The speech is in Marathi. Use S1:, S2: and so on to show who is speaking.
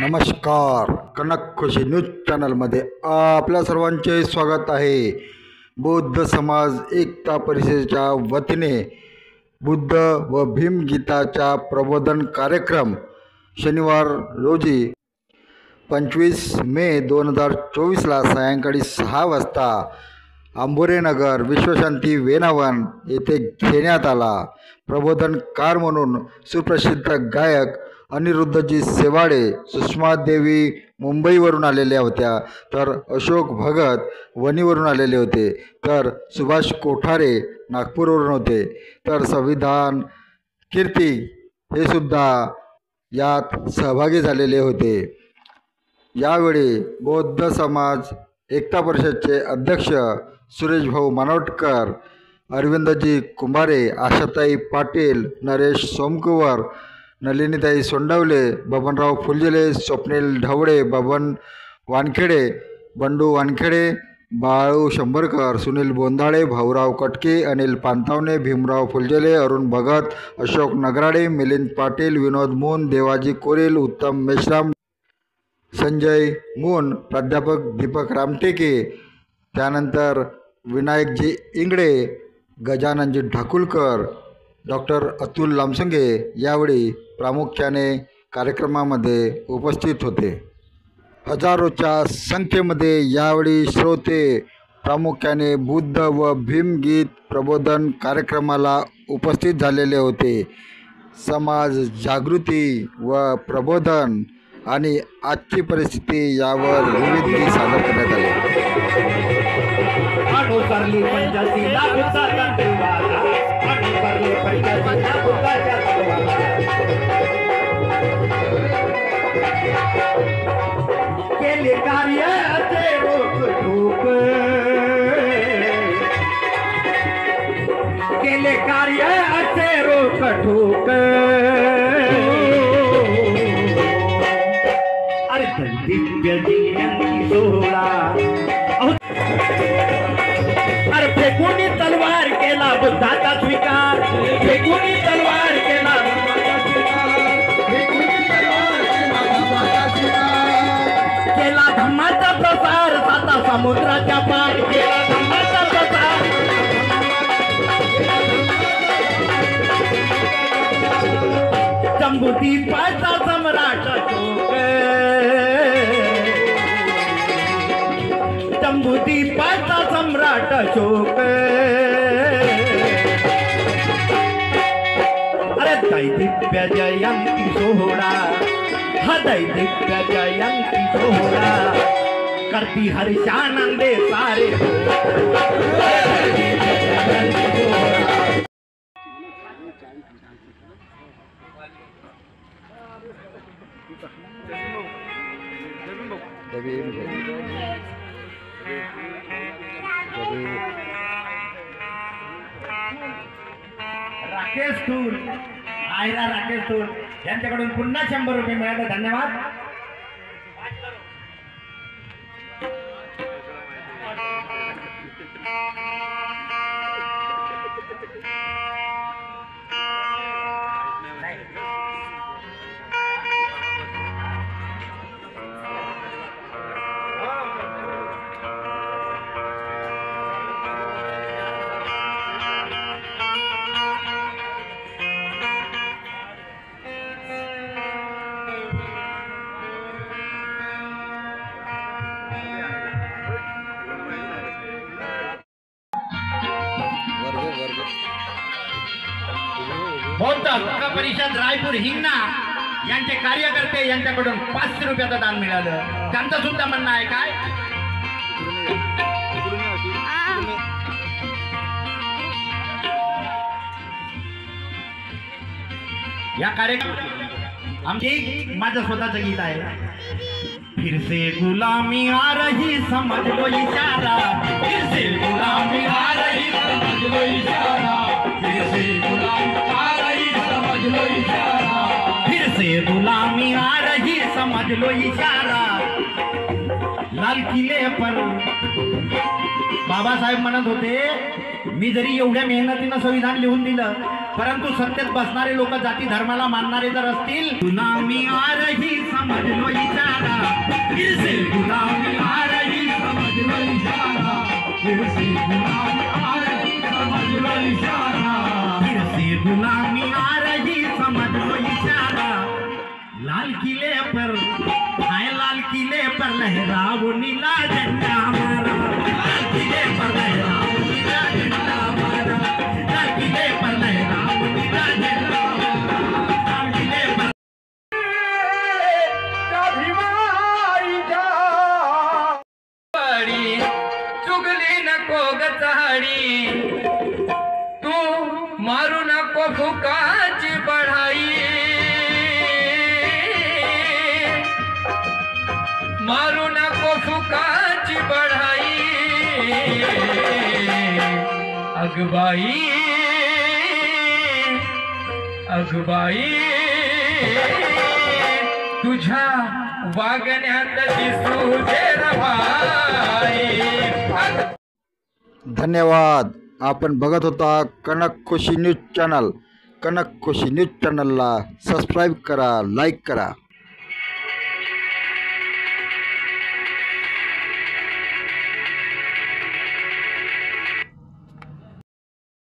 S1: नमस्कार. कनक खुशी न्यूज चॅनलमध्ये आपल्या सर्वांचे स्वागत आहे. बौद्ध समाज एकता परिषदेच्या वतीने बुद्ध व भीमगीताचा प्रबोधन कार्यक्रम शनिवार रोजी 25 मे 2024ला सायंकाळी 6 वाजता आंबोरेनगर विश्वशांती वेनावन येथे घेण्यात आला. प्रबोधनकार म्हणून सुप्रसिद्ध गायक अनिरुद्धजी सेवाडे, सुषमा देवी मुंबईवरून आलेल्या होत्या, तर अशोक भगत वणीवरून आलेले होते, तर सुभाष कोठारे नागपूरवरून होते, तर संविधान कीर्ती हे सुद्धा यात सहभागी झालेले होते. यावेळी बौद्ध समाज एकता परिषदेचे अध्यक्ष सुरेश भाऊ मानवटकर, अरविंदजी कुंभारे, आशाताई पाटील, नरेश सोमकुवर, नलिनीताई सोंडवले, बबनराव फुलझिले, स्वप्नील ढवळे, बबन वानखेडे, बंडू वानखेडे, बाळू शंभरकर, सुनील बोंधाळे, भाऊराव कटके, अनिल पानतावणे, भीमराव फुलझिले, अरुण भगत, अशोक नगराडे, मिलिंद पाटील, विनोद मून, देवाजी कोरेल, उत्तम मेश्राम, संजय मून, प्राध्यापक दीपक रामटेके, त्यानंतर विनायकजी इंगडे, गजाननजी ठाकुलकर, डॉक्टर अतुल लामसंगे यावेळी प्रामुख्याने कार्यक्रमामध्ये उपस्थित होते. हजारोच्या संख्येमध्ये यावेळी श्रोते प्रामुख्याने बुद्ध व भीमगीत प्रबोधन कार्यक्रमाला उपस्थित झालेले होते. समाज जागृती व प्रबोधन आणि आजची परिस्थिती यावर विविध गीत सादर करण्यात आले.
S2: केले कार्याचे रोकठोक, केले कार्याचे रोकठोक, अरे दिव्य जयंती सोहळा, अरे फेकून तलवार केला बुद्धाचा स्वीकार, फेकून तलवार केला केला धम्माचा प्रसार, साता समुद्राच्या पार केला धम्माचा प्रसार, जंबूद्वीपाचा सम्राट अशोक, जंबूद्वीपाचा सम्राट अशोक, अरे दैदिव्य जयंती सोहळा, हा दैदिव्य जयंती सोहळा, करती हर्षानंदे सारे राकेश थूर, आयरा राकेश थूर यांच्याकडून पुन्हा 100 रुपये मिळाले. धन्यवाद. बौद्ध हक्क परिषद रायपूर हिंगणा यांचे कार्यकर्ते यांच्याकडून 500 रुपयाचं दान मिळालं. त्यांचं सुद्धा म्हणणं आहे काय, या कार्यक्रम आमचे माझं स्वतःचं गीत आहे. फिर से गुलामी आ रही समझ लो इशारा, फिर से गुलामी आ रही समझ लो इशारा, फिर से गुलामी आ रही समझ लो इशारा, फिर से गुलामी आ रही समझ लो इशारा. लाल किले पर बाबासाहेब म्हणत होते, मी जरी एवढ्या मेहनतीनं संविधान लिहून दिलं, परंतु सत्तेत बसणारे लोक जाती धर्माला मानणारे जर असतील, गुलामी आ रही समझ लो इशारा, फिर से गुलामी आ रही समझ लो इशारा, फिर से गुलामी आ रही समझ लो इशारा, फिर से गुलामी आ रही समझ लो इशारा। लाल किले पर हाय, लाल किले पर लहराओ नीला झंडा हमारा, लाल किले पर लहराओ नीला झंडा हमारा, लाल किले पर लहराओ नीला झंडा हमारा, लाल किले पर
S3: चुगली नको गचाडी, तू मारू नको फुकाची बढाई, मारू नको फुकाची बढाई, अगबाई अगबाई तुझ्या वागण्यात दिसू दे रवाई।
S1: धन्यवाद. आपण बघत होता कनक खुशी न्यूज चॅनल. कनक खुशी न्यूज चॅनलला सबस्क्राईब करा, लाईक करा.